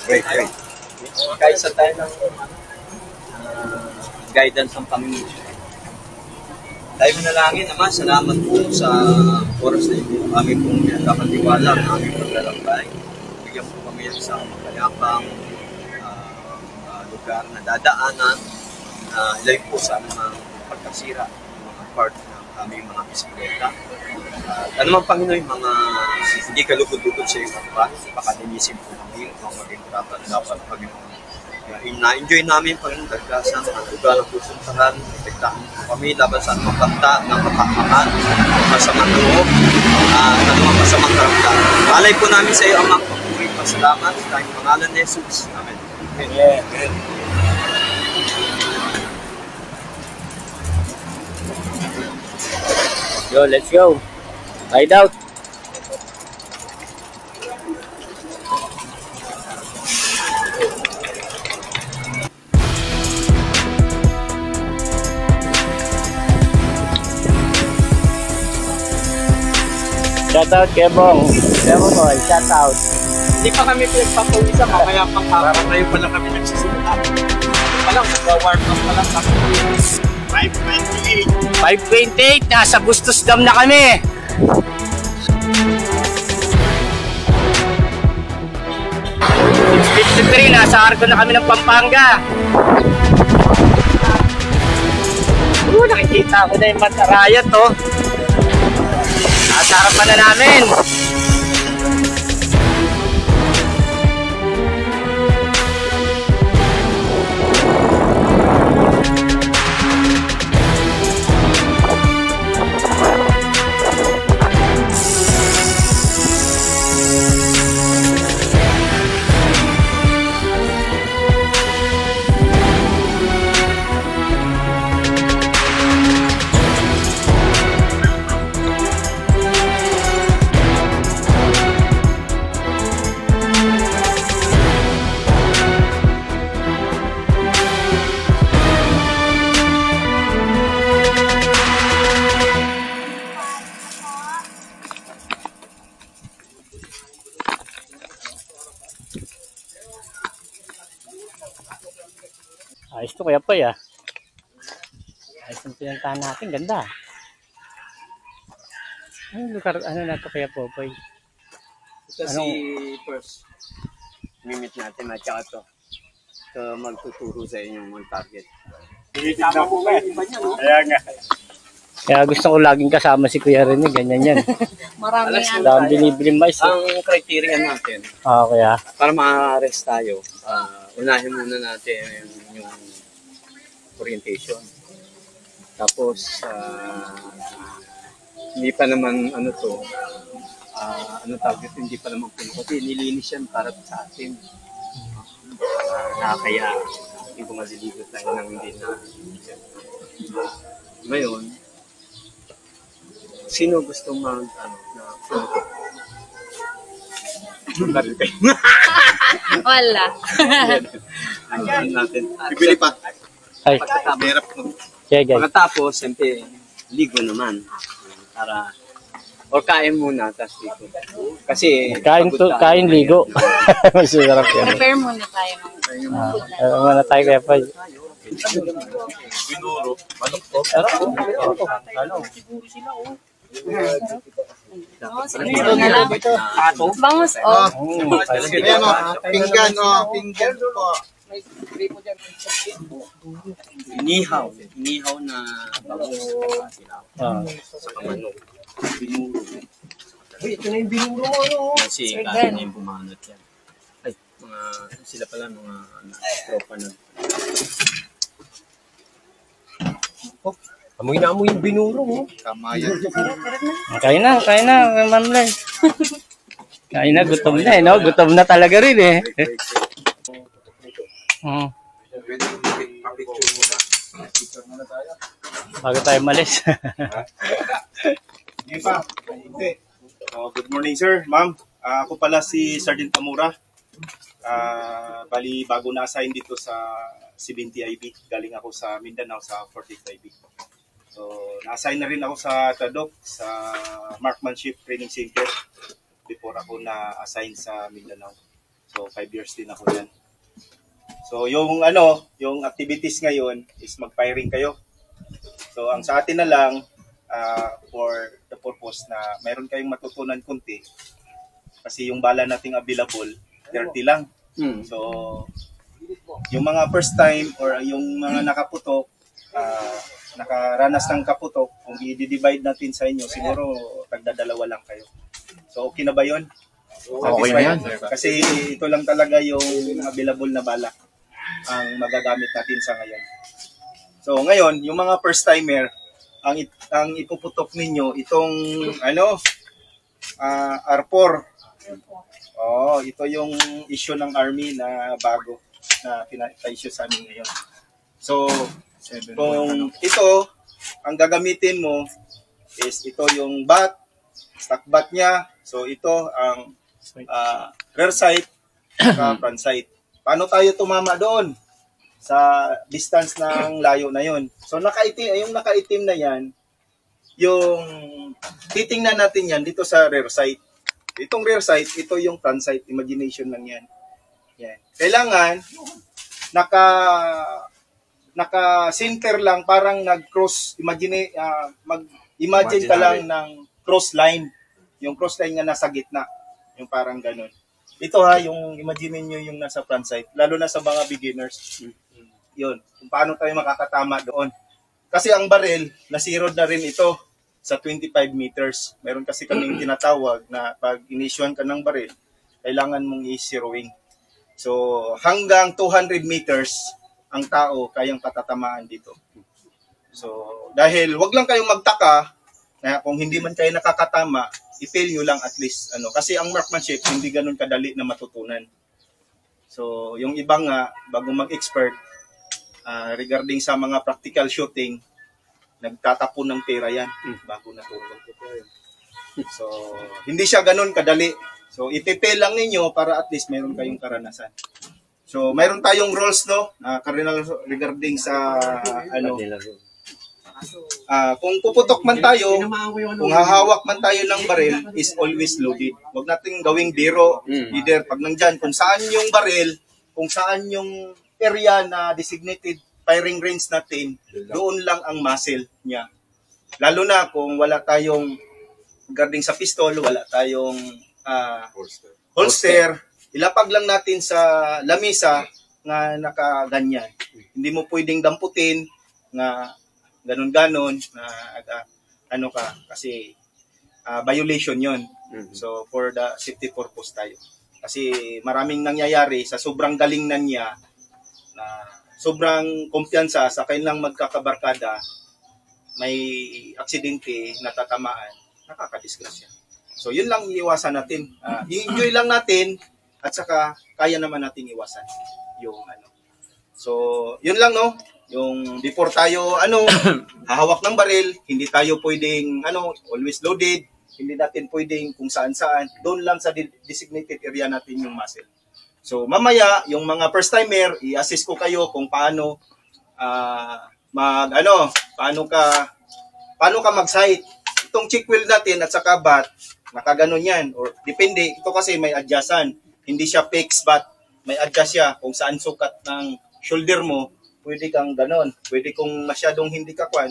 Wait. Kahit sa tayo ng guidance ng Panginoon. Tayo manalangin, Ama, salamat po sa oras na ito. Kami pong pinagkakatiwala ng aming paglalakbay. Bigyan po kami ng isang mapayapang lugar na dadaanan na ilay po sa mga pagkasira, mga part ng aming mga bisikleta. Ano man, Panginoon, yung mga hindi kalugod-lugod sa iyong kapwa, pakadinisin po kami kung maging dapat Panginoon. Na-enjoy namin, Panginoon, dagdasan ang lugar ng pupuntahan, protektahan po kami laban sa anumang banta ng kapakaman, masamang loob, at anumang masamang karamdaman. Alay po namin sa iyo, Amang, pagpuri, pasalamat sa tayong pangalan ni Jesus. Amen. Amen. Yo, let's go. Ride out. Shout out kay Bong. Bong boy, shout out. Hindi pa kami pinagpapawisan, mamaya pang hapon. Ngayon pa lang kami nagsisimula. Palang, nag-warm up pa lang kami. 528, nasa Bustos Dam na kami. $53, nasa Arco na kami ng Pampanga. Nakikita ko na yung Matarayat, oh. Nasa harapan na namin. Ayos to Kuya Poy, ah. Ayos yung pinuntahan natin, ganda. Ano lugar, ano na to Kuya Poy? Ito si first mimit natin at saka to. So, magtuturo sa inyong mga target. Tama po ba? Kaya nga. Kaya gusto ko laging kasama si Kuya Rene, ganyan yan. Marami yan. Dahil binibili mais. Ang criteria natin, Kaya. para ma-arrest tayo, unahin muna natin yung orientation. Tapos, hindi pa naman target, hindi pa naman puno. Kasi nilinis yan para sa atin. Kaya, hindi ko maliligot tayo nang hindi na. Ngayon, sino gusto na puno? Wala. Ano natin? Bibili pa. Ay, Pagkatapos, siyempre, ligo naman. Para, or kain muna, tapos ligo. Kasi, kain ligo. Masarap yan. Prepare muna tayo ng Muna tayo Kuya Poy. Binuro. Manok to. bangus, oh. Ayan o. Pinggan o. Pinggan po. inihaw na bangus sa manok. Binuro. Ito na yung binuro mo, kasi kaya na yung bumanot yan. Ay, sila pala, mga tropa na. Amoy na amoy yung binuro mo. Tama yan. Kain na, Ma'am Lai. Kain na, gutom na no? Gutom na talaga rin eh. Bago tayo malis. Hindi pa. Good morning sir, ma'am. Ako pala si Sergeant Tamura. Bali, bago na-assign dito sa 70 IB. Galing ako sa Mindanao sa 40 IB. So, na-assign na rin ako sa TADOC, sa Marksmanship Training Center. before ako na-assign sa Mindanao. So 5 years din ako yan. So yung yung activities ngayon is mag-firing kayo. So ang sa atin na lang for the purpose na mayroon kayong matutunan kunti kasi yung bala nating available 30 lang. So yung mga first time or yung mga nakaputok, nakaranas ng kaputok, kung i-divide natin sa inyo, siguro tagdadalawa lang kayo. So okay na ba yun? Okay na yan. Kasi ito lang talaga yung available na bala ang magagamit natin sa ngayon. So ngayon, yung mga first timer, ang ipuputok ninyo itong R4. Oh, ito yung issue ng Army na bago na pina-issue sa amin ngayon. So kung ito ang gagamitin mo is ito yung stock bat niya. So ito ang rear sight at front sight. Paano tayo tumama doon sa distance ng layo na yon? So yung nakaitim na yan, yung titingnan natin yan dito sa rear sight. Itong rear sight, ito yung front sight. Imagination lang yan. Yan. Kailangan naka-center lang, parang nag-cross. Mag-imagine ka lang ng cross line. Yung cross line nga nasa gitna. Yung parang ganun. Ito yung imagine nyo yung nasa front sight. Lalo na sa mga beginners. Yun. Kung paano tayo makakatama doon. Kasi ang baril, nasirod na rin ito sa 25 meters. Meron kasi kaming tinatawag na pag inisyuan ka ng baril, kailangan mong i-zeroing. So, hanggang 200 meters ang tao kayang patatamaan dito. So, dahil wag lang kayong magtaka na kung hindi man kayo nakakatama, i-fail nyo lang at least. Kasi ang marksmanship, hindi ganun kadali na matutunan. So, yung iba nga, bago mag-expert, regarding sa mga practical shooting, nagtatapon ng pera yan bago natutong. So, hindi siya ganun kadali. So, ipipil lang ninyo para at least mayroon kayong karanasan. So, mayroon tayong rules, no? Cardinal regarding sa, kung puputok man tayo, kung hahawak man tayo ng baril, is always loaded. Huwag natin gawing biro, either pag nandyan, kung saan yung baril, kung saan yung area na designated firing range natin, doon lang ang muzzle niya. Lalo na kung wala tayong regarding sa pistol, wala tayong holster, ilapag lang natin sa lamisa nga nakaganyan. Hindi mo pwedeng damputin nga ganon-ganon na kasi violation yon. So for the safety purpose tayo. Kasi maraming nangyayari sa sobrang galing na niya na sobrang kumpiyansa sa kanilang magkakabarkada, may aksidente, natatamaan, nakakadisgrasya. So yun lang iiwasan natin. I-enjoy lang natin at saka kaya naman nating iwasan yung So yun lang, no. Yung before tayo hahawak ng baril, hindi tayo pwedeng always loaded, hindi natin pwedeng kung saan-saan, doon lang sa designated area natin yung muzzle. So mamaya yung mga first timer, i-assist ko kayo kung paano paano ka mag-sight. Itong cheek wheel natin at saka bat, nakaganon yan or depende, ito kasi may adjustan. Hindi siya fixed bat, may adjust siya kung saan sukat ng shoulder mo. Pwede kang ganon. Pwede kung masyadong hindi ka kwan,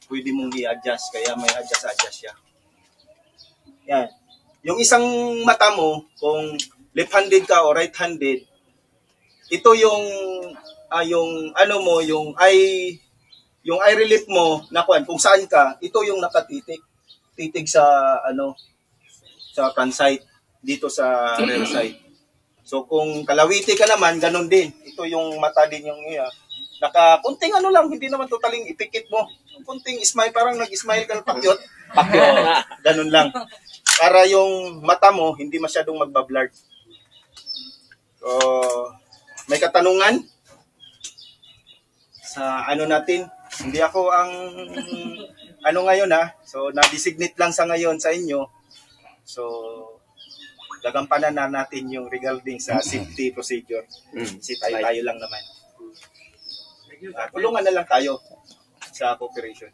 pwede mong i-adjust. Kaya may adjust siya. Yan. Yung isang mata mo, kung left-handed ka o right-handed, ito yung yung eye relief mo na kwan, kung saan ka, ito yung nakatitig. Titig sa sa front sight, dito sa rear sight. So kung kalawiti ka naman, ganon din. Ito yung mata din yung kunting lang, hindi naman totaling ipikit mo. Kunting smile, parang nag-smile ka, pakyot. Ganun lang. Para yung mata mo, hindi masyadong magbablard. So, may katanungan? Sa natin? Hindi ako ang ngayon So, na-designate lang sa ngayon sa inyo. So, gagampanan na natin yung regarding sa safety procedure. Kasi tayo lang naman. Tulungan na lang tayo sa cooperation.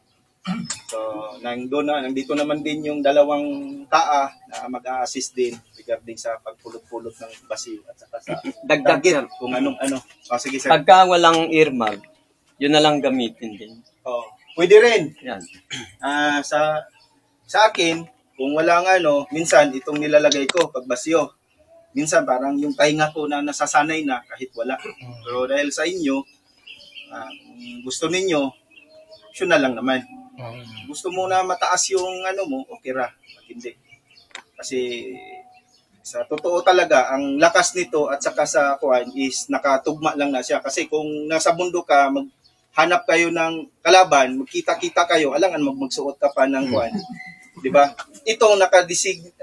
So, nandito naman din yung dalawang taa na mag-a-assist din regarding sa pagpulot-pulot ng basiw at saka sa Dagdag, target sir. kung anong-ano. O, sige, sir. Pagka walang earmark, yun na lang gamitin din. Oh, pwede rin. Yan. Sa akin, kung walang minsan itong nilalagay ko pag basyo. Minsan parang yung tainga ko na nasasanay na kahit wala. Pero dahil sa inyo, kung gusto ninyo, option na lang naman. Gusto mo na mataas yung mo, okay ra. Hindi. Kasi sa totoo talaga, ang lakas nito at saka sa kuan is nakatugma lang na siya. Kasi kung nasa mundo ka, maghanap kayo ng kalaban, magkita-kita kayo, alangan magsuot ka pa ng kuan. 'Di ba? Ito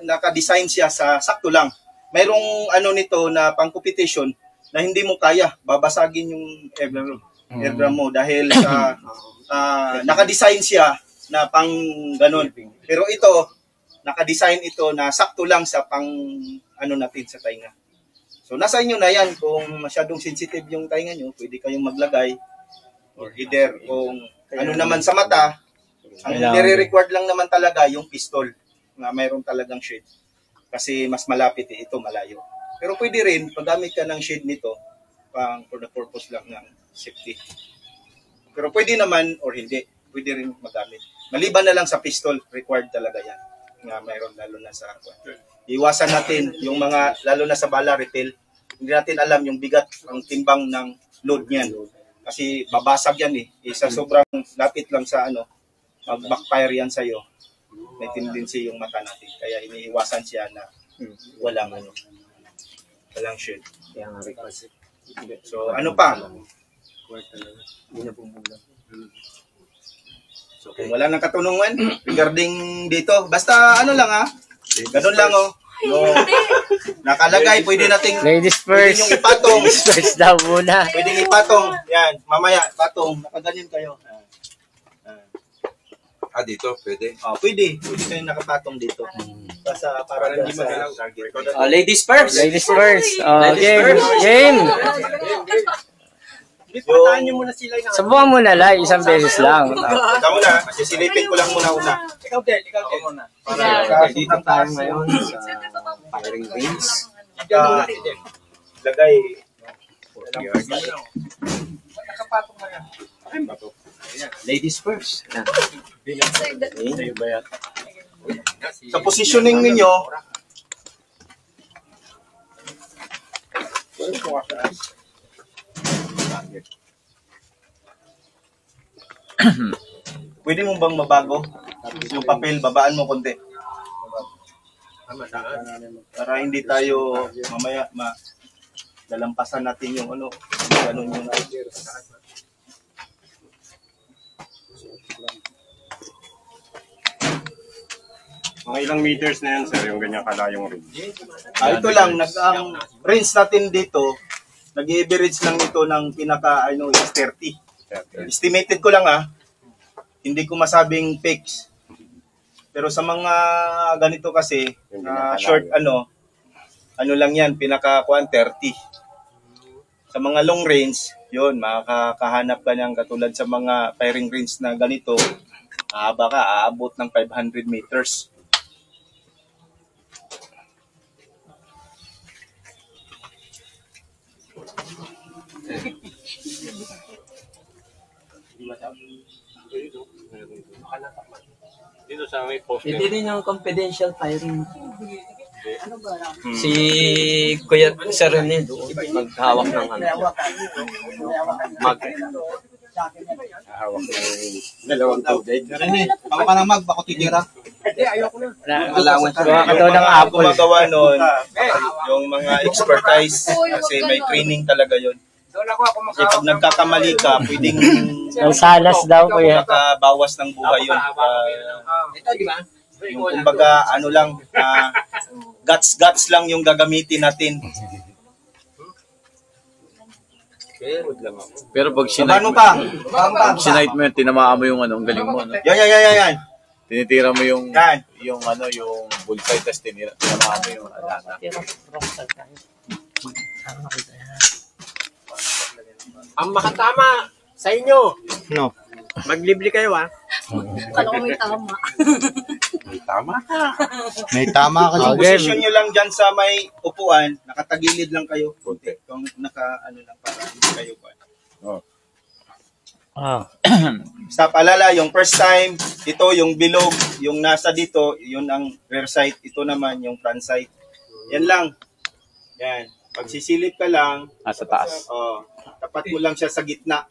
naka-design siya sa sakto lang. Mayroong nito na pang-competition na hindi mo kaya, babasagin yung airdrum mo dahil sa naka-design siya na pang ganun. Pero ito, naka-design ito na sakto lang sa pang natin sa tainga. So nasa inyo na yan, kung masyadong sensitive yung tainga nyo, pwede kayong maglagay or either kung naman sa mata, ang nire-required lang naman talaga yung pistol na mayroon talagang shade. Kasi mas malapit ito malayo. Pero pwede rin, paggamit ka ng shade nito, for the purpose lang ng safety. Pero pwede naman or hindi, pwede rin magamit. Maliban na lang sa pistol, required talaga yan. Nga mayroon lalo na sa iwasan natin yung mga, lalo na sa bala retail, hindi natin alam yung bigat, ang timbang ng load niyan. Kasi babasag yan Isa sobrang lapit lang sa mag-backfire yan sa'yo. May tendency yung mata natin. Kaya iniiwasan siya na walang shade. So, ano pa? So, kung wala nang katunungan regarding dito, basta lang ganun lang nakalagay, pwede nating Ladies pwede first. yung ipatong. Ladies first daw muna. Pwede ipatong. Yan, mamaya, patong. Nakaganyan kayo. Dito, pwede. Pwede kayong nakapatong dito. Para hindi magalaw. Ladies first. Ladies first. Ladies Game. first. Game. Patahan nyo muna sila. Subukan mo na lang. Isang beses lang. Ikaw muna. Sisilipin ko lang muna. Ikaw din muna. Dito tayo ngayon sa firing range. Lagay. Ladies first. Sa positioning ninyo, pwede mo bang mabago? Yung papel, babaan mo konti. Para hindi tayo mamaya dalampasan natin yung ganun yung Mga ilang meters na yan, sir, yung ganyan kalayong range. ito lang, ang range natin dito, nag-average lang ito ng pinaka is 30. Estimated ko lang hindi ko masabing fix. Pero sa mga ganito kasi, short lang yan, pinaka 30. Sa mga long range, yun, makakahanap ka niyang katulad sa mga firing range na ganito, aabot ng 500 meters. Dito sa may post. Hindi rin yung confidential firing. Si Kuya Sir Rene doon maghawak ng mag. Hawak ng dalawang tubig. Ako ka nang bako titira. Gawa ka daw ng Ang apple. gumagawa nun, yung mga expertise, kasi may training talaga yun. Kasi pag nagkakamali ka, pwedeng Salas daw, kuya. makabawas ng buhay yun. Yung kumbaga, guts lang yung gagamitin natin. Pero pag Paano pa? sinight mo yun, tinamaan mo yung ang galing mo, no? Yan. Tinitira mo yung Yan. yung bullseye, tapos tinamaan mo yung alata. Ang makatama sa inyo. No. Maglibre kayo Kala ko may tama. May tama kasi. Yung Okay. position nyo lang dyan sa may upuan, nakatagilid lang kayo. Kung ano lang para hindi kayo pa. Ah. Sa paalala, yung first time, ito yung bilog, yung nasa dito, yun ang rear sight. Ito naman yung front sight. Yan lang. Yan. Pag sisilip ka lang, Nasa taas. tapat mo lang siya sa gitna.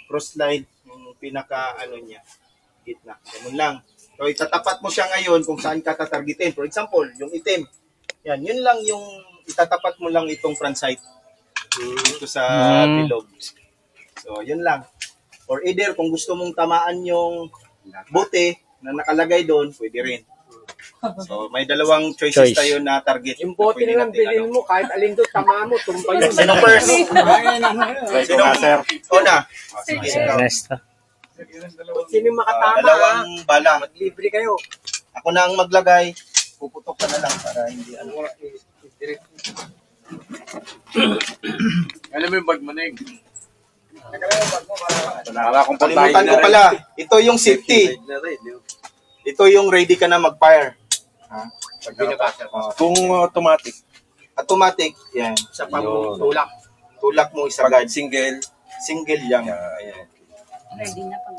Cross line, yung pinaka ano niya, gitna. Ganun lang. So itatapat mo siya ngayon kung saan ka tatargetin. For example, yung itim. Yan, yun lang yung itatapat mo lang itong front sight. Dito sa bilog. So, yun lang. Or either, kung gusto mong tamaan yung bote na nakalagay doon, pwede rin. So, may dalawang choices tayo na target. Yung bote na lang bilhin mo, kahit alin doon, tama mo, tumpa yun. Sino first? Sino? sir. Una. Sige, ikaw. Next. Sino yung makatama, Dalawang bala. libre kayo. Ako na ang maglagay. Puputok ka na lang para hindi ano. Alam mo yung bag mo, Neng? Kalimutan ko pala. Ito yung safety. Ito yung ready ka na mag-fire. Kung automatic. Automatic. Yan. Sa pamutulak. Tulak mo isagad. Single. Single yan. Ready na pag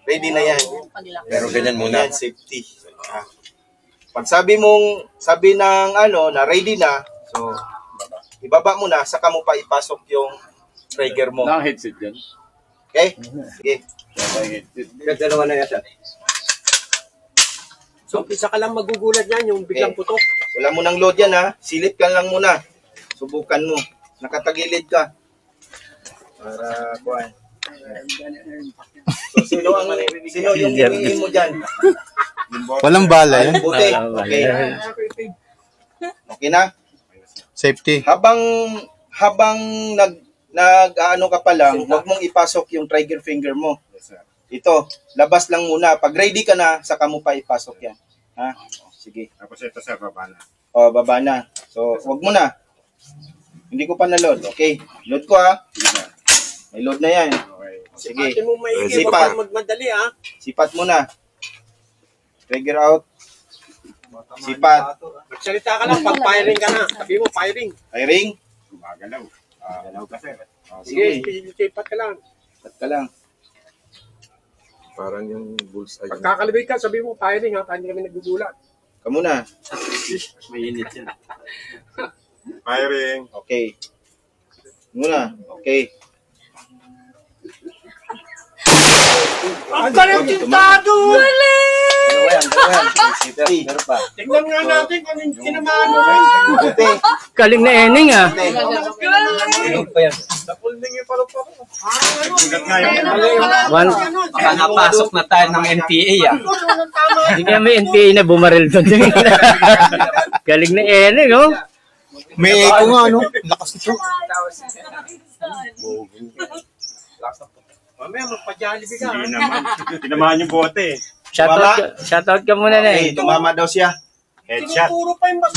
Ready na yan. paglaki. Pero ganyan muna. Yan, safety. Pag sabi ng ano, na ready na, so, ibaba mo na, saka mo pa ipasok yung trigger mo. Naka-headset yan. Okay? Sige. Dalawa na yan, sir. So, isa ka lang magugulat yan, yung biglang putok. Wala mo nang load yan ha. Silip ka lang muna. Subukan mo. Nakatagilid ka. Para kuhan. So, sino yung hinihin mo dyan? Walang bala yan. Buti. Okay. Okay na? Safety. Habang nag-ano ka pa lang, huwag mong ipasok yung trigger finger mo. Ito, labas lang muna. Pag ready ka na, saka mo pa ipasok yan. Ha? Sige. Tapos ito, sir, baba na. Baba na. So, huwag mo na. Hindi ko pa na-load. Okay. Load ko ha. May load na yan. Sige. Ate mo maigi, Sipat. huwag kang magmadali ha. Sipat mo na. Trigger out. Sipat. Magsalita ka lang, pag firing ka na. Sabi mo, firing. Firing. Gumagalaw. Galaw ka, sir. Sige, sipat ka lang. Sipat ka lang. Parang yung bullseye. Pag kakalibay ka, sabi mo, firing ha, hindi kami nagugulat. Ka muna. Mainit yan. Firing. Okay. Muna. Okay. Ang galing tintado! Dalawa yan. Safety. Tingnan nga natin kung anong tinamaan mo. Buti. Galing na Eneng ah. Ugat nga yun. One, Baka napasok na tayo ng NPA ah. hindi kaya may NPA na bumaril doon. Galing na Eneng oh. May echo nga, ano? Lakas nito. Mamaya, magpa-jollibee ka. Hindi naman. Tinamaan yung bote. Shoutout ka muna na Okay, tumama daw siya. Headshot. Tinuturo pa yung Boss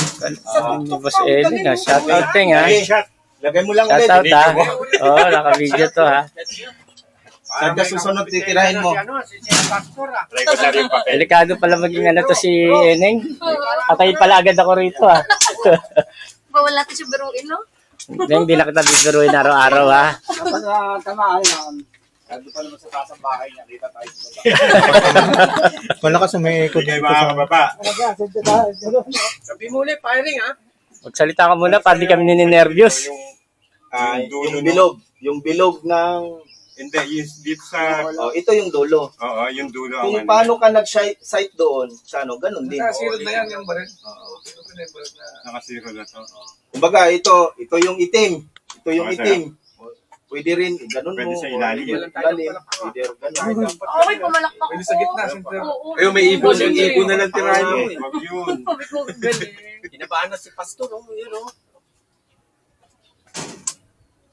Eneng ah. Shoutout ting ah. Okay. Lagay mo lang ulit. Shoutout ah. Oo, naka-video to ah. Saan susunod titirahin mo? Try ko sa rin pa. Delikado pala maging ano to si Eneng. Patay pala agad ako rito ah. Bawal natin siya biruin, no? Hindi na kita bibiruin araw-araw ah. Malakas may echo Sige, dito mga sa... kababa. Sabi mo ulit, firing ha. Magsalita ka muna para di kami nininervyos. Yung bilog ng... Hindi, yung dito sa... ito yung dulo. Oo, yung dulo. Kung ang ano. paano ka nag-sight doon, sa ano, ganun din. Nakasiro na to. Kumbaga, ito yung itim. Ito yung Okay, itim. Pwede rin, ganun Pwede mo. sa ilalim. Pwede ganun. Okay, pumalakpak ko. Pwede sa gitna, siyempre. Ayun, may ibon. Yung ibon na lang tirahin mo eh. Wag yun. Sabi ko, galing. Kinabaan na si Pastor, yun o.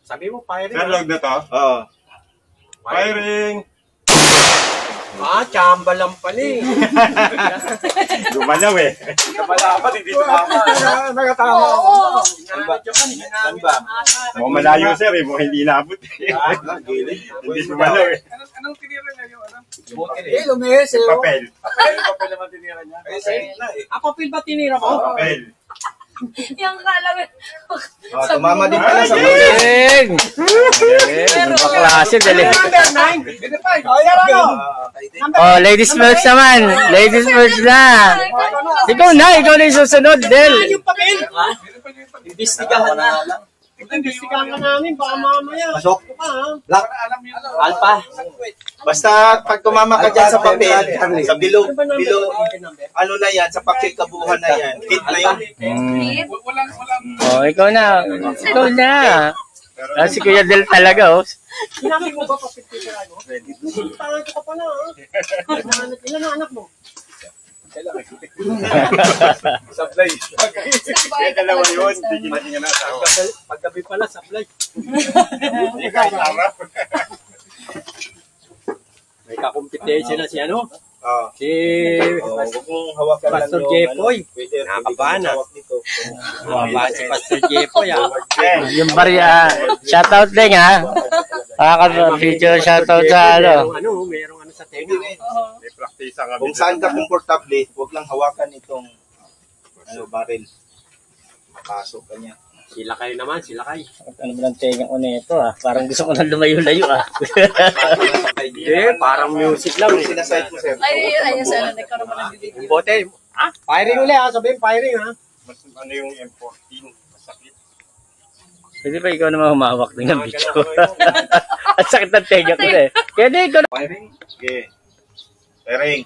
Sabi mo, firing. Sir, log na to. Oo. Firing! Chamba lang pala eh. Gumalaw eh. Nakatama ako. Saan ba? Mukhang malayo sir eh, mukhang hindi inabot. Hindi sumalaw eh. Eh, lumis eh. Papel. Papel ba tinira mo? Papel. Yung kalang... Tumama din pala sa Galing! Galing! Kaklase, galing. Number 9. Oh, ladies first naman. Ladies first na. Ikaw na yung susunod, Del. Yung papel. Imbestigahan na lang. Imbestigahan ka namin, baka mamaya. Pasok. Lock. Alpha. Basta pag tumama ka dyan sa papel, sa below, ano na yan, sa papel kabuhan na yan, hit na yun. Oh, ikaw na. Ikaw na. Ah, si Kuya Del talaga, oh. Sinabi mo ba papel titira mo? Tangan ko ka pala, ha? Ilan ang anak mo? Sablay. Kaya dalawa yun, hindi niya na asawa. Paggabi pala, sablay. Hindi kahit harap. May kakompetensya na si ano? Si Huwag mong hawakan lang Pastor yung, Jepoy. pwede Nakakabahan na. hawak nito. Si Pastor Jepoy, ha? Yung barya. Shoutout din, ha? Makaka-video shoutout sa ano. Merong ano sa tenga. May practice ang Kung saan ka komportable, huwag lang hawakan itong barrel. Makasok ka niya. Sila kayo naman, sila kayo. Ano ba ng tenga ko nito, ah? Parang gusto ko nang lumayo-layo, ah. Parang music lang. Sinaside ko, sir. Ay, sana nagkaroon mo ng bibig. Bote, firing ulit, ha? Sabihin, firing, ha? Mas ano yung M14, masakit. Pwede ba ikaw naman humawak din ng video? Ang sakit ng tenga ko, eh. Kaya di ikaw Firing? Okay. Firing.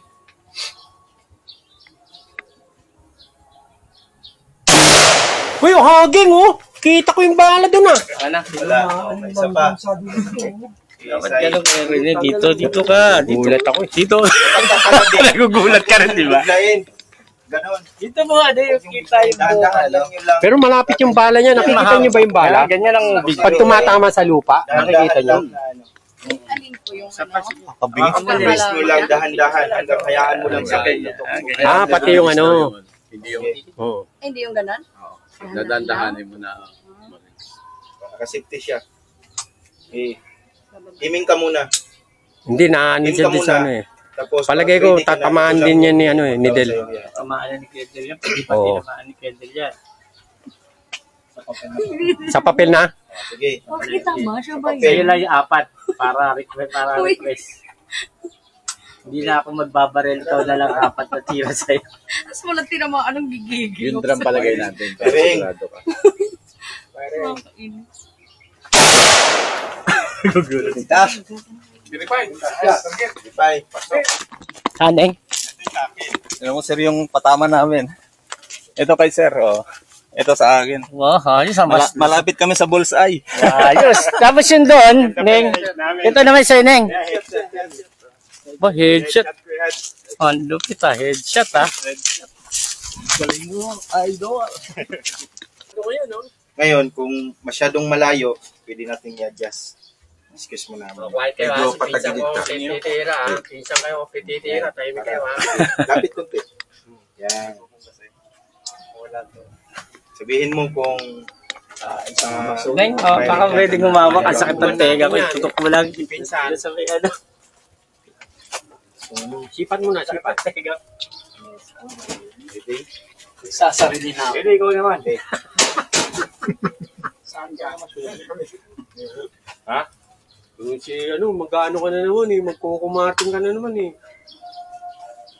Uy, haging, oh! Kita ko yung bala dun, ah! Ano? Wala. Okay, isa pa. Dapat ganun kaya rin eh. Dito ka. Gulat ako. Dito. Nagugulat ka rin, di ba? Biglayin. Ganon. Dito mo nga, di. Kita yung Dahan-dahan lang yun lang. Pero malapit yung bala niya. Nakikita niyo ba yung bala? Ganyan ang video. Pag tumatama sa lupa, nakikita niyo. Alin po yung Bilis mo lang, dahan-dahan. Hanggang hayaan mo lang sa kayo. Ah, pati yung ano. Hindi yung Oh. Hindi yung ganon? dadandahanin mo na. Nakasafety siya. Himing ka muna. Hindi na ano Himing siya ka din sa muna. ano eh. Tapos, Palagay ko, pwede ka na tatamaan itulang din mo. yan ni ano eh, ni Del. Tamaan ni Kendall yan. Pwede Oo. tamaan ni Kendall yan. Sa papel na? Sige. Okay, tama siya ba Okay. Sa'yo lang yung 4 para Uy. request. Hindi na ako magbabarel. Ikaw na lang 4 na tira sa'yo. Tapos mo lang tinamaan ng gigigil. Yung drum palagay natin. Ring. Sigurado ka. Taas. Bye. Pasok. Saneng? Alam mo sir yung patama namin. Ito kay sir, oh. Ito sa akin. Wow, ayos. Mas Malapit kami sa bullseye. ayos. Tapos yun doon, Neng. Ito naman sa'yo, Neng. Ba, headshot. Ang lupit ah, headshot ah. Ngayon, kung masyadong malayo, pwede natin i-adjust. Excuse mo na. Medyo patagilid ka. Pititira, ha? Pinsan kayo, pititira. Tayo kayo, ha? Lapit konti. Yan. Sabihin mo kung Neng, oh, baka pwedeng humawak. Ang sakit ng tenga ko. Tutok mo lang. Pinsan. Sabi ano. Sipat mo na, sipat. Tenga. ready? Sasarili na ako. Pwede, ikaw naman. Ha? Kung si ano, mag-ano ka na naman eh, magkukumarting ka na naman eh.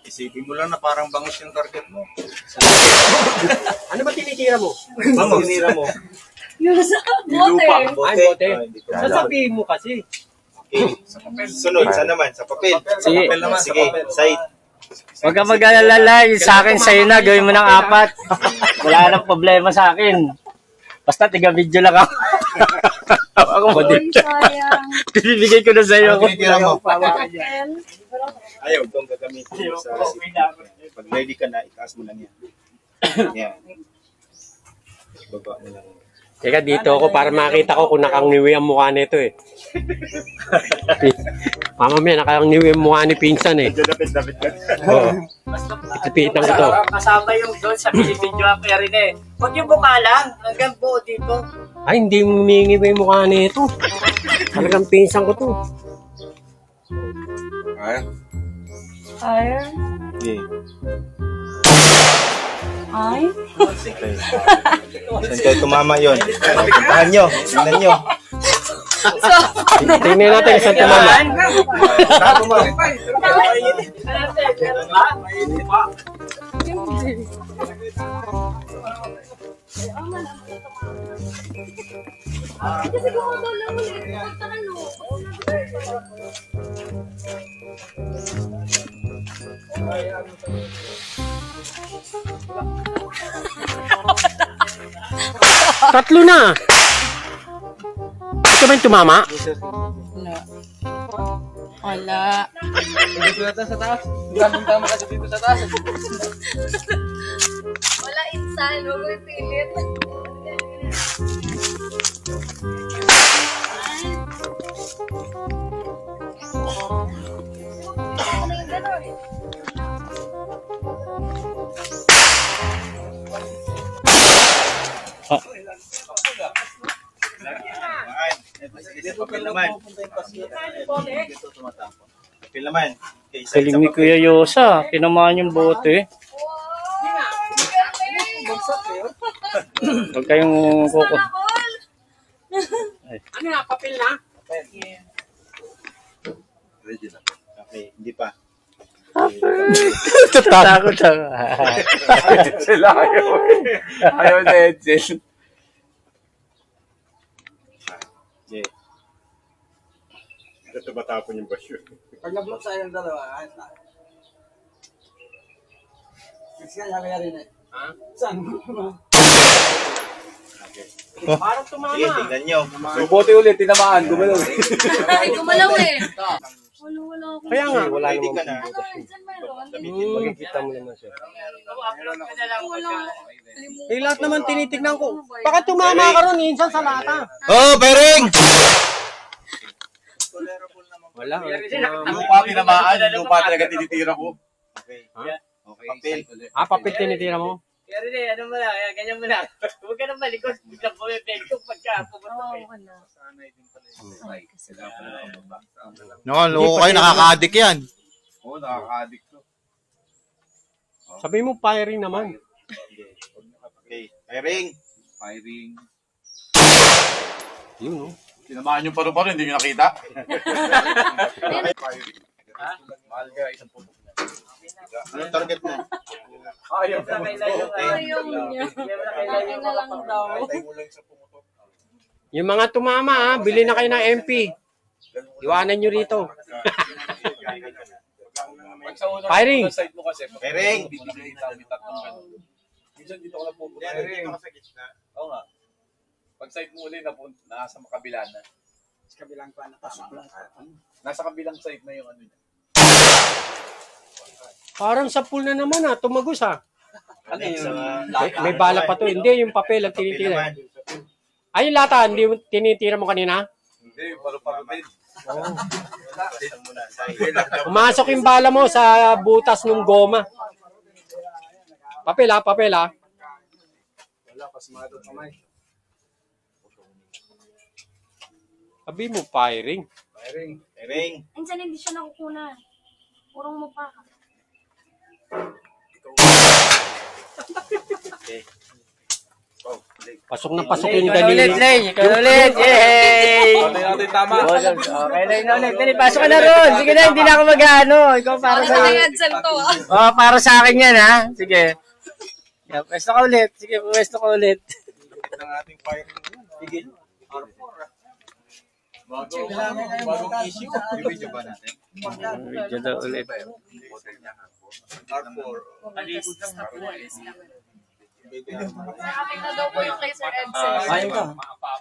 Isipin mo lang na parang bangus yung target mo. Ano ba tinitira mo? Bangus. Tinira mo. Yung sa bote. Ay, bote. Hindi ko alam. Sasabihin mo kasi. Okay. Sunod, saan naman? Sa papel. Sa Sige. papel naman. Sige, side. Huwag ka mag-alala. Sa akin, sa'yo na. Gawin mo ng 4. Wala nang problema sa akin. Basta tiga-video lang ako. Ako mo din. Uy, sayang. Bibigay ko na sa'yo. Tinitira mo. Ayaw, itong gagamitin mo sa pag ready ka na, itaas mo lang yan. Yan. Baba mo lang. Teka, dito ako para makita ko kung nakangiwi ang mukha nito eh. Mamamaya, nakangiwi ang mukha ni Pinsan eh. Dapit-dapit ka. Oo. Itipitan ko to. Kasama yung doon sa video ako rin eh. Huwag yung buka lang, hanggang buo dito. Ay, hindi humingi ba yung mukha nito? Talagang pinsan ko to. Ay. Fire. Okay. Ay. Saan kayo tumama yun? Tahan nyo. Tingnan nyo. Tingnan natin isang tumama. Tapo mo. Kasi kung ako lang ulit, pagtakan mo. Tatlo na. Ito ba yung tumama? Wala. Wala. Dito na sa taas. Maraming tama kasi dito sa taas. Wala insan. Huwag mo ipilit. Papel naman. Papel naman. Okay, isa Galing ni Kuya Yosa, tinamaan yung bote. Huwag kayong kuko. Ano na, papel na? Okay, hindi pa. Takot ako. Sila ayaw. Ayaw na Edsel. Okay. Ito matapon yung basyo. Pag na-block sa yung dalawa, ayos na. Kasi kaya kaya rin eh. Saan? Parang tumama. Sige, tingnan nyo. So, bote ulit, tinamaan, gumalaw. Ay, gumalaw eh. Wala ako. Kaya nga. Wala Ready ka naman. na. Insan mayroon. Makikita mo naman siya. Wala. Eh, lahat naman tinitignan ko. Baka tumama ka ron, insan sa lata. Oh, Bering! Wala, wala tumama. Lupa tinamaan, lupa talaga tinitira ko. Okay. Okay, Papel. Ah, papel tinitira mo? Kaya rin ano mo lang, ganyan mo lang. Huwag ka nang malikot, biglang pumipento pagka pumunta Oo, eh. wala. Naku, loko kayo, nakaka-addict yan. Oo, nakaka-addict to. Sabi mo, firing naman. Okay. Firing. Firing. Yun, no? Tinamaan yung paru-paro, hindi nyo nakita. Mahal ka, isang puto. Anong target mo? Ayaw Ayaw niya. Akin na lang daw. Yung mga tumama, ha, bili na kayo ng MP. Iwanan nyo rito. Firing. Side mo kasi. Firing. Bibigay namin tatlong ganun. Minsan dito ko na pupunta. Firing. Oo nga. Pag side mo ulit, nasa makabila na. Sa kabilang pa, nasa kabilang side na yung ano niya. Parang sa pool na naman, ha. Tumagos, ha. Ano yung May bala pa to. Hindi, yung papel ang tinitira. Ay, yung lata, hindi mo tinitira mo kanina? Hindi, paru-paro din. Pumasok yung bala mo sa butas ng goma. Papel, ha. Papel, ha. Wala, pasmado kamay. Sabi mo, firing. Firing. Firing. Insan hindi siya nakukunan. Purong mo pa. Okay. Pasok na pasok yung Ikaw na ulit, daliri. Lay. Ikaw na ulit. Yay! Patay natin tama. Okay, Lay na ulit. Dali, pasok ka na ron. Sige na, hindi na ako mag-ano. Ikaw para sa akin. Insan to ah. Oh, para sa akin yan, ha? Sige. Yeah, pwesto ka ulit. Sige, pwesto ka ulit. Lupit ng ating firing. Tigil. Bagong issue. Bibidyo ba natin? Video daw ulit. R4. Akin na daw po yung kay Sir Edson.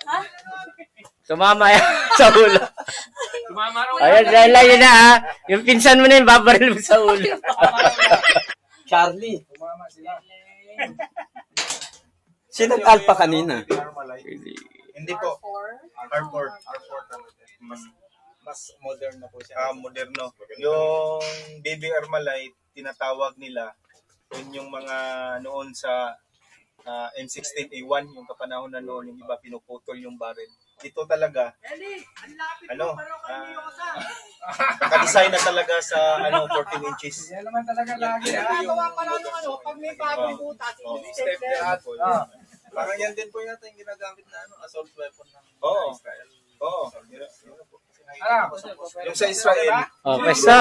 Ha? Tumama yan sa ulo. Ayan, dahil lang yun na, ha? Yung pinsan mo na yun, babaril mo sa ulo. Charlie. Sino alpha kanina? Hindi po. R4. R4 talaga. Mas modern na po siya. Moderno. Yung Baby Armalite, tinatawag nila, yun yung mga noon sa M16A1, yung kapanahon na noon, yung iba pinuputol yung barrel. Ito talaga, naka-design na talaga sa 14 inches. Yan naman talaga lagi. Ginagawa pa lang pag may bagong butas, Step lahat. Parang yan din po yata yung ginagamit na assault weapon ng Israel. Oo. Yung sa Israel, Oh, pesto.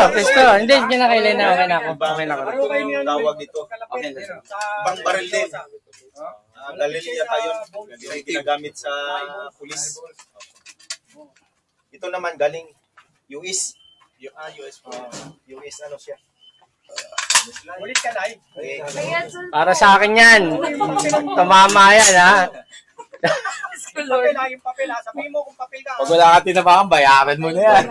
Hindi na kailan na. Okay na ako. Okay na ako. yung tawag dito. Ibang barrel din. Galilea yata yun. Yung ginagamit sa pulis. Ito naman galing US. US po. US siya. Ulit ka na Para sa akin yan. Tumama yan, ha? Yung papel ha. Sabihin mo kung papel ka. Pag wala ka tinabakan, bayaran mo na yan.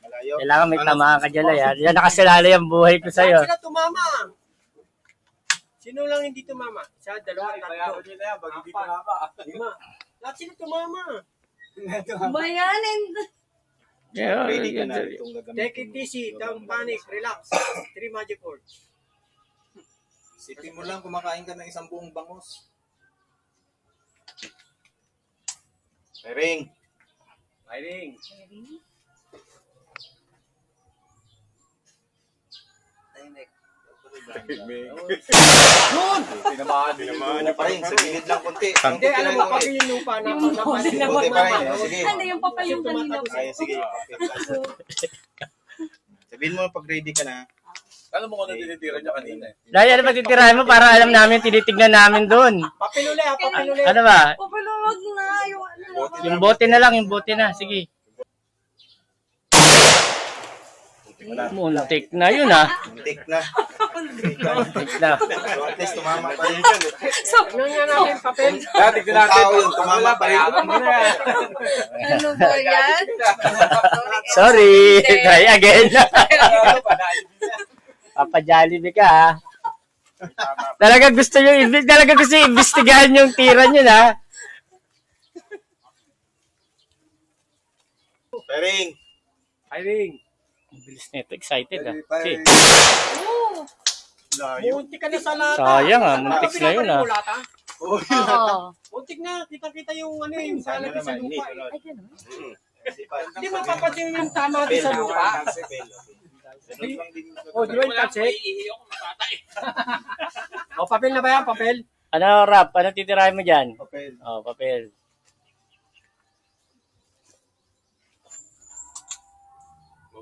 Malayo. Kailangan may tamaan ka dyan, yan. Yan nakasalala yung buhay ko sa'yo. Sino tumama? Sino lang hindi tumama? Isa, dalawa, tatlo. Apat, 5. Lahat sila tumama. Bayanin. Yeah, Ready ka na itong Take gagamitin it easy, don't panic, relax. 3 magic words. Sipin mo lang kumakain ka ng isang buong bangus. Firing. Tinamaan. Pa rin, sa gilid lang konti. Hindi, alam mo, pag yung lupa na Konti pa rin. Sige. Ano yung papel yung kanina? Ay, sige. Sabihin mo pag ready ka na. Alam mo kung ano tinitira niya kanina eh. Dahil ano ba titirahin mo para alam namin, tinitignan namin doon. papel uli ha, papel uli. Ano ba? Papalawag na. Yung bote na lang, yung bote na. Sige. Muntik na yun, ha? Muntik na. Muntik na. So at least tumama pa rin. Ano nga natin papel? Dati ko Kung tao yun, tumama pa rin. Ano ba yan? Sorry. Try again. Papa Jollibee ka, ha? Talaga gusto iimbestigahan yung tira nyo, ha? Firing. Bilis nito, excited, ha? Okay. Muntik ka na sa lata. Sayang, ha? Muntik na yun, ha? Oo. Muntik na, kita-kita yung yung salad sa lupa. Ay, ganun. Hindi mapapansin yung tama din sa lupa. Oh, di ba yung tatsi? Oh, papel na ba yan? Papel? Ano, Rap? Ano titirahin mo dyan? Papel. Oh, papel.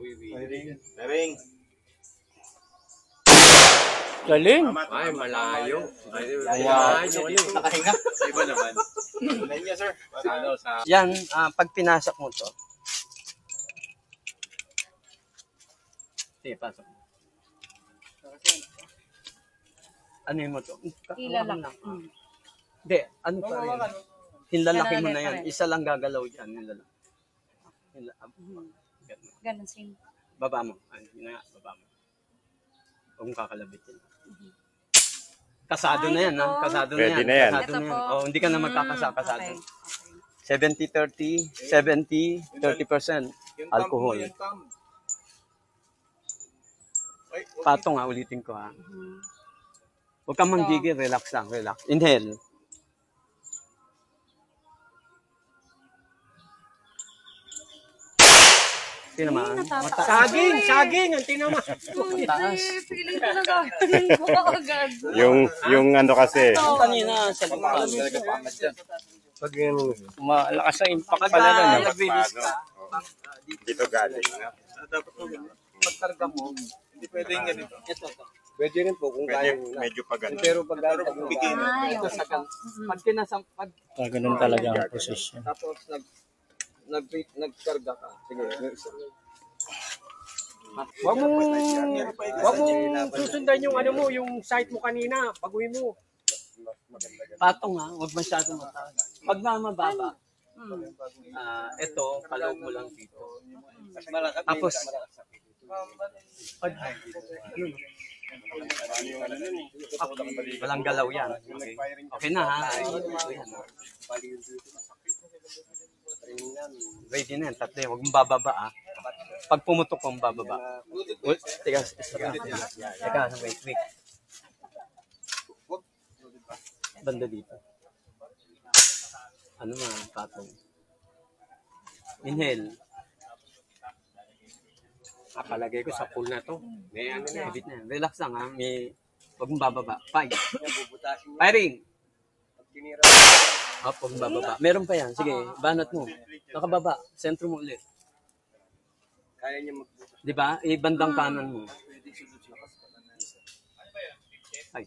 Firing. Galing. Ay, malayo. Nakahinga. Iba naman. Ulan niya, sir. Yan, pag pinasak mo to. Sige, pasok mo. Ano yun mo to? Ilalak. Hindi, ano pa rin? Hinlalaki mo na yan. Isa lang gagalaw dyan. Hinlalaki. Ganun same. Baba mo. Ay, yun na nga, baba mo. Huwag mong kakalabitin. Kasado na yan, ha? Kasado na yan. Pwede na yan. Kasado na yan. Oh, hindi ka na magkakasakasado. Okay. 70-30, 30% alcohol. Patong ha, ulitin ko ha. Huwag kang manggigil, relax lang, relax. Inhale. Tinamaan. Saging ang tinama. Feeling ko na gagawin ko agad. Yung ano kasi, Kanina, sa lupa. Pag malakas ang impact pala nun, ha? Nag-release ka. dito galing. Pagkarga mo, Hindi pwedeng ganito. ito. Pwede rin po kung kaya. Medyo pa ganun. Pero pag Bigay na. Ay, Ito sa kan. Pag kinasang, pag Ganun talaga ang posisyon. tapos nagkarga ka. Sige. Wag mo susundan yung yung site mo kanina, pag-uwi mo. Patong ha, huwag masyado mataas. Pag mababa, ito, kalawag mo lang dito. Tapos, pag, walang galaw yan. Okay, okay na ha. Ready na yan, tatlo. Huwag mong bababa ha. Pag pumutok kong bababa. Teka, wait. Banda dito. Ano nga, patong. Inhale. Palagay ko sa pool na to. May ano na. Habit na. Relax lang ha. Huwag mong bababa. Five. Firing. Huwag mong bababa. Meron pa yan. Sige, banat mo. Nakababa. Sentro mo ulit. Kaya niya magbuta. Diba? Bandang kanan mo. Ay.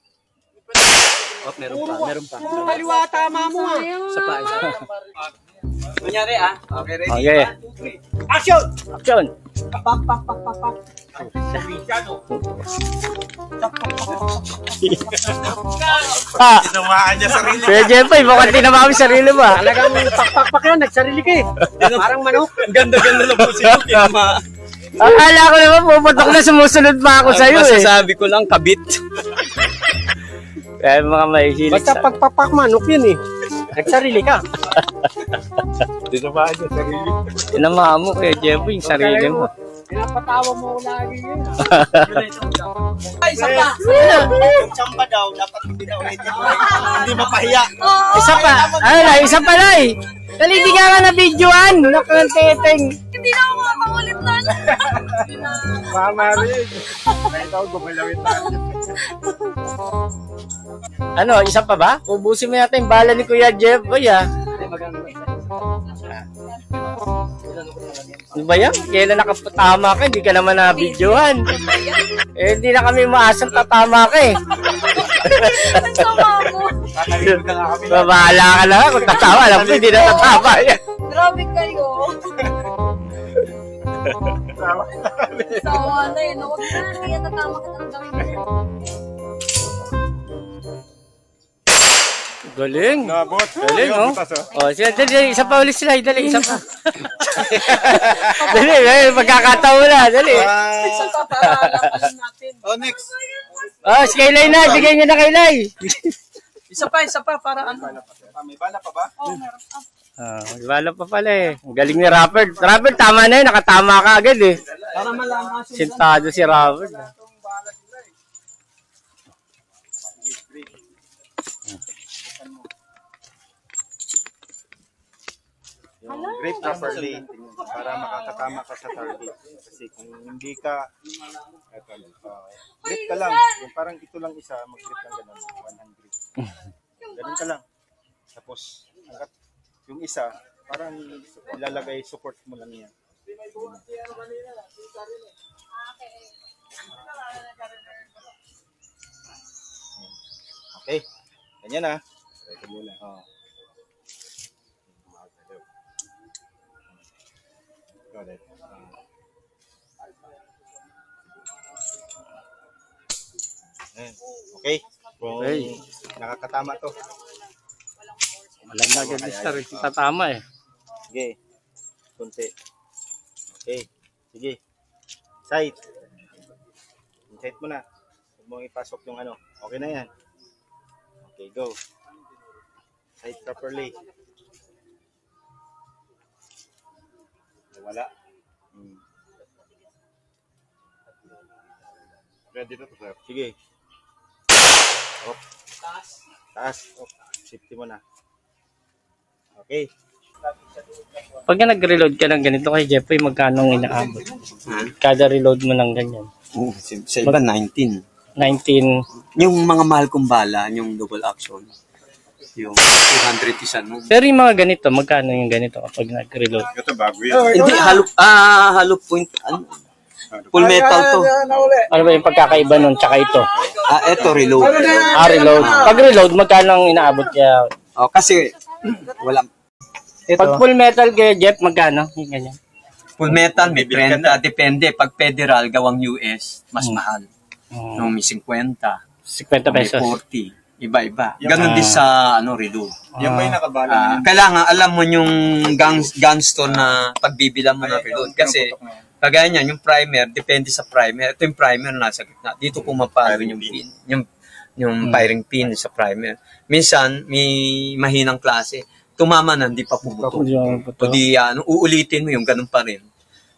Meron pa. Meron pa. Kaliwa, tama mo ah. Isa pa. Kunyari ah. Okay, ready? Okay. Action! Action! Ah! Tinamaan niya sarili. Kuya Jempoy, mukhang tinamami sarili mo ah. Talagang pakpak yan, nagsarili ka eh. Parang manok. Ganda-ganda lang po siya. Akala ko naman puputok na sumusunod pa ako sa'yo eh. Masasabi ko lang, kabit. Kaya mga mahihilig Basta pagpapak manok yun eh. Nagsarili ka. Tinamaan niya sarili. Tinamahan mo Kuya Jempoy yung sarili mo. Pinapatawa mo lagi yun. Ay, isa pa. Yung chamba daw, dapat hindi na ulitin. Hindi mapahiya. Isa pa. Ano na, isa pa na eh. Dali, di ka na na-videoan. Nakanteteng. Hindi na ako makakakulit nun. Mama rin. Nakita ko gumalawin tayo. Ano, isa pa ba? Ubusin mo yata yung bala ni Kuya Jempoy ah. Ano ba yan? Kailan nakapatama ka, hindi ka naman na-videohan. Eh, hindi na kami maasang tatama ka eh. Ang sama mo. Babahala ka na kung tatawa. Alam ko, hindi na tatama yan. Grabe kayo. Sawa na yun. Huwag na, hindi yan tatama kitang gawin mo. Galing. Nabot. Galing, oh. Butas, Oh, siya, dali, isa pa ulit sila. Dali, isa pa. Dali, magkakataon na. Dali. Isa pa para nakalim natin. Oh, next. Oh, si Kaylay na. Bigay niyo na Kaylay. Isa pa para ano. May bala pa ba? Oo, meron. Wala pa pala eh. Ang galing ni Robert. Robert, tama na yun. Nakatama ka agad eh. Para malaman Sintado si Robert. Grip properly para makakatama ka sa target. Kasi kung hindi ka grip ka lang, yung parang ito lang isa, mag-grip lang ganun, 100. Ganun ka lang. Tapos, yung isa, parang ilalagay, support mo lang yan. Okay, ganyan na. Ito muna. Okay. Kung nakakatama to. Alam na agad yung tatama eh. Sige. Kunti. Okay. Sige. Sight. Sight mo na. Huwag mong ipasok yung ano. Okay na yan. Okay, go. Sight properly. Wala. Ready na to, sir. Sige. Op. Taas. Op. Safety mo na. Okay. Pag nag-reload ka ng ganito kay Jeffrey, magkano ang inaabot? Kada reload mo ng ganyan. Sa iba, 19. 19. Yung mga mahal kong bala, yung double action, yung 200 isa mo. Pero yung mga ganito, magkano yung ganito kapag nag-reload? Ito bago yan. Hindi, halo point, ano, full metal to. Ano ba yung pagkakaiba nun tsaka ito? Eto, reload. Reload. Pag reload, magkano ang inaabot kaya? Oh, kasi, wala. Pag full metal kay Jeff, magkano? Yung ganyan. Full metal, may 30, depende. Pag federal, gawang US, mas mahal. No, may 50. 50 pesos. May 40. Iba-iba. Ganon din sa reload. Yan ba yung nakabala? Kailangan alam mo yung gun store na pagbibilang mo ng reload. Kasi, kagaya niyan, yung primer, depende sa primer. Ito yung primer nasa gitna. Dito pumapalo yung pin. Yung firing pin sa primer. Minsan, may mahinang klase. Tumama na, hindi pa pumutok. O di, uulitin mo yung ganun pa rin.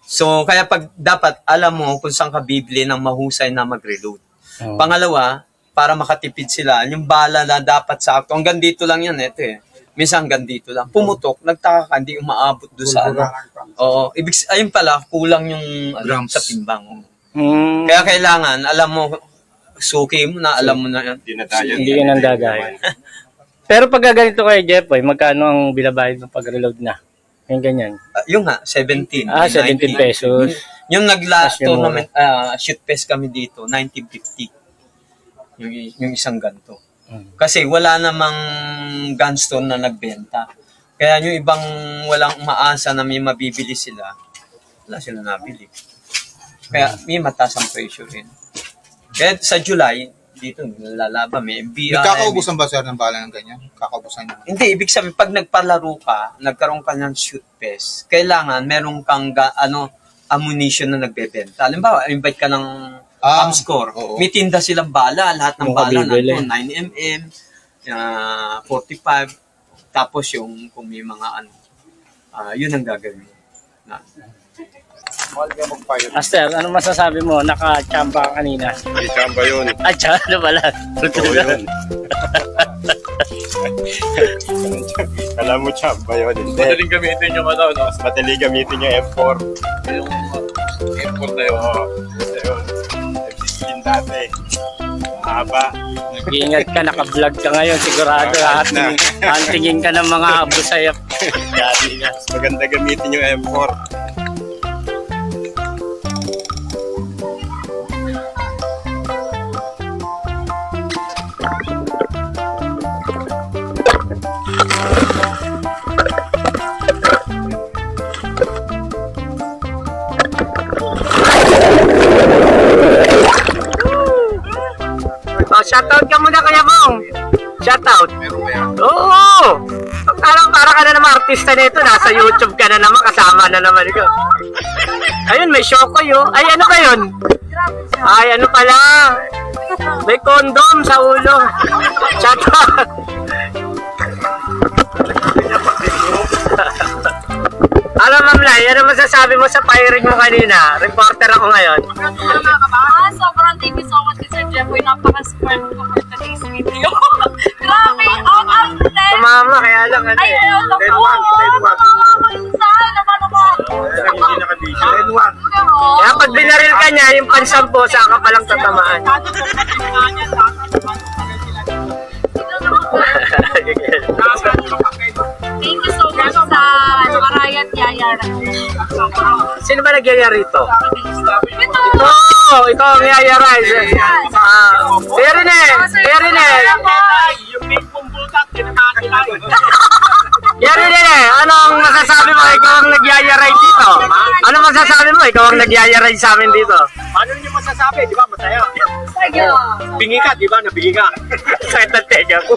So, kaya dapat alam mo kung saan ka bibili ng mahusay na mag-reload. Pangalawa, para makatipid sila. Yung bala na dapat sakto. Hanggang dito lang yan, ito eh. Minsan hanggang dito lang. Pumutok, nagtaka ka, hindi umaabot doon sa ano. Oo, ayun pala, kulang yung sa timbang. Kaya kailangan, alam mo, suki mo na, alam mo na yan. Hindi yun ang dadayo. Pero pag ganito kayo, Jeffoy, magkano ang binabayad ng pag-reload na? Yung ganyan. Yung nga, 17. 17 pesos. Yung nag-last tournament, shoot fest kami dito, 1950. Yung isang ganto. Kasi wala namang gunstone na nagbenta. Kaya yung ibang walang umaasa na may mabibili sila, wala sila nabili. Kaya may mataas ang presyo rin. Kaya sa July, dito lalaban, may BI. Nagkakaubusan ba sir ng bala ng ganyan? Kakaubusan niya? Hindi, ibig sabihin, pag nagpalaro ka, nagkaroon ka ng shoot fest, kailangan meron kang ammunition na nagbebenta. Halimbawa, invite ka ng Amscore. May tinda silang bala, lahat ng bala nandun, 9mm, 45, tapos yung kung may mga yun ang gagawin mo. Master, ano masasabi mo? Naka-chamba ka kanina. May chamba yun. Chamba pala. Oo yun. Alam mo chamba yun. Madaling gamitin yung ano, no? Mas madaling gamitin yung M4. Yung M4 na yun. Yun. M16 dati. Mahaba. Nag-iingat ka, naka-vlog ka ngayon. Sigurado lahat ang tingin ka ng mga abusayap. Mas maganda gamitin yung M4. Shoutout ka muna Kuya Bong. Shoutout. Oo. Para ka na naman artista nito. Nasa YouTube ka na naman. Kasama na naman ikaw. Ayun, may Shokoy oh. Ay, ano ba yun? Ay, ano pala? May condom sa ulo. Shoutout. Alam Ma'am Lai, ano masasabi mo sa firing mo kanina? Reporter ako ngayon. Sobrang thank you so much Sir Jeffoy. Napaka-square ko for today's video. Grabe, out of 10. Tumama, kaya lang ano Ay, eh. ayaw na po. Namamalinsan. Naman ako. Kaya pag binaril ka niya, yung pansampo, saan ka palang tatamaan. Thank you so much sa Marayat Yayara. Sino ba nagyaya rito? Ito! Ikaw ang yayara. Kaya rin eh. Yung big pong butak, tinamahan nila. Kaya rin eh. Anong masasabi mo? Ikaw ang nagyayaray dito. Anong masasabi mo? Ikaw ang nagyayaray sa amin dito. Ano niyo masasabi? Di ba? Masaya. Sige. Bingi ka, di ba? Nabingi ka. Sakit ang tega ko.